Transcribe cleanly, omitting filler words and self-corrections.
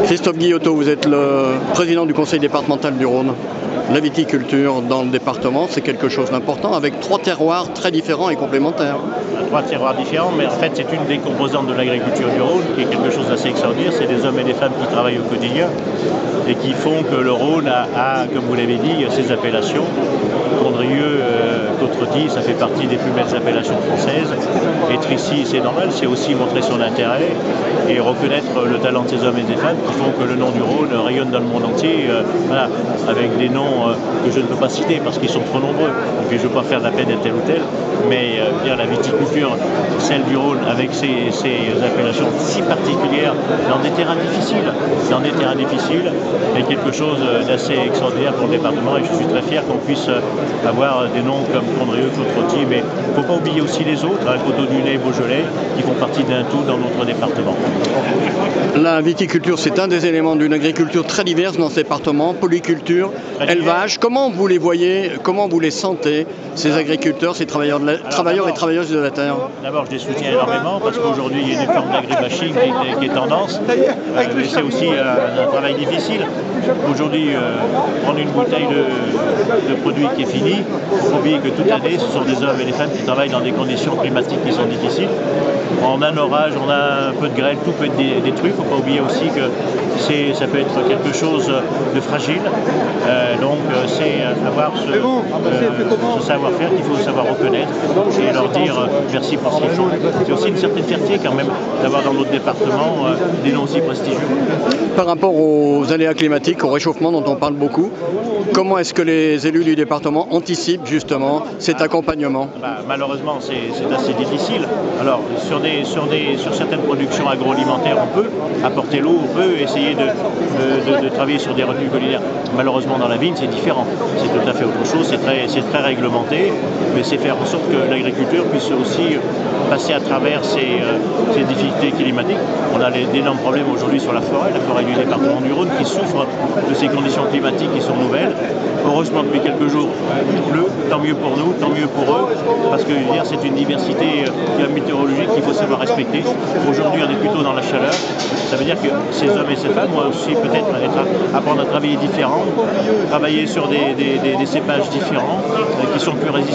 Christophe Guillotot, vous êtes le président du conseil départemental du Rhône. La viticulture dans le département, c'est quelque chose d'important, avec 3 terroirs très différents et complémentaires. 3 terroirs différents, mais en fait c'est une des composantes de l'agriculture du Rhône qui est quelque chose d'assez extraordinaire. C'est des hommes et des femmes qui travaillent au quotidien et qui font que le Rhône a comme vous l'avez dit, ses appellations. Condrieu, Côte-Rôtie, ça fait partie des plus belles appellations françaises. Être ici, c'est normal, c'est aussi montrer son intérêt et reconnaître le talent de ces hommes et des femmes qui font que le nom du Rhône rayonne dans le monde entier, voilà, avec des noms que je ne peux pas citer parce qu'ils sont trop nombreux, et puis je ne veux pas faire de la peine à tel ou tel, mais bien la viticulture, celle du Rhône, avec ses appellations si particulières, dans des terrains difficiles, est quelque chose d'assez extraordinaire pour le département, et je suis très fier qu'on puisse avoir des noms comme Condrieu, Côte-Rôtie, mais il ne faut pas oublier aussi les autres, Coteaux-du-Nez, Beaujolais, qui font partie d'un tout dans notre département. La viticulture, c'est un des éléments d'une agriculture très diverse dans ce département, polyculture, élevage. Comment vous les voyez, comment vous les sentez, ces agriculteurs, ces travailleurs et travailleuses de la terre? D'abord, je les soutiens énormément parce qu'aujourd'hui, il y a une forme d'agribashing qui est tendance. Mais c'est aussi un travail difficile. Aujourd'hui, prendre une bouteille de produit qui est fini, il faut oublier que toute l'année, ce sont des hommes et des femmes qui travaillent dans des conditions climatiques qui sont difficiles. On a un orage, on a un peu de grêle, tout peut être détruit. Il ne faut pas oublier aussi que ça peut être quelque chose de fragile. Donc c'est avoir ce savoir-faire qu'il faut savoir reconnaître et leur dire merci pour ce qu'ils font. C'est aussi une certaine fierté quand même d'avoir dans notre département des noms aussi prestigieux. Par rapport aux aléas climatiques, au réchauffement dont on parle beaucoup, comment est-ce que les élus du département anticipent justement cet accompagnement? Malheureusement, c'est assez difficile. Alors, sur certaines productions agroalimentaires, on peut apporter l'eau, on peut essayer de travailler sur des retenues collinaires. Malheureusement, dans la vigne, c'est différent. C'est tout à fait autre chose, c'est très réglementé, mais c'est faire en sorte que l'agriculture puisse aussi passer à travers ces difficultés climatiques. On a d'énormes problèmes aujourd'hui sur la forêt du département du Rhône qui souffre de ces conditions climatiques qui sont nouvelles. Heureusement, depuis quelques jours, il pleut, tant mieux pour nous, tant mieux pour eux, parce que c'est une diversité météorologique qu'il faut savoir respecter. Aujourd'hui, on est plutôt dans la chaleur. Ça veut dire que ces hommes et ces femmes doivent aussi peut-être apprendre à travailler différent, travailler sur des cépages différents qui sont plus résistants.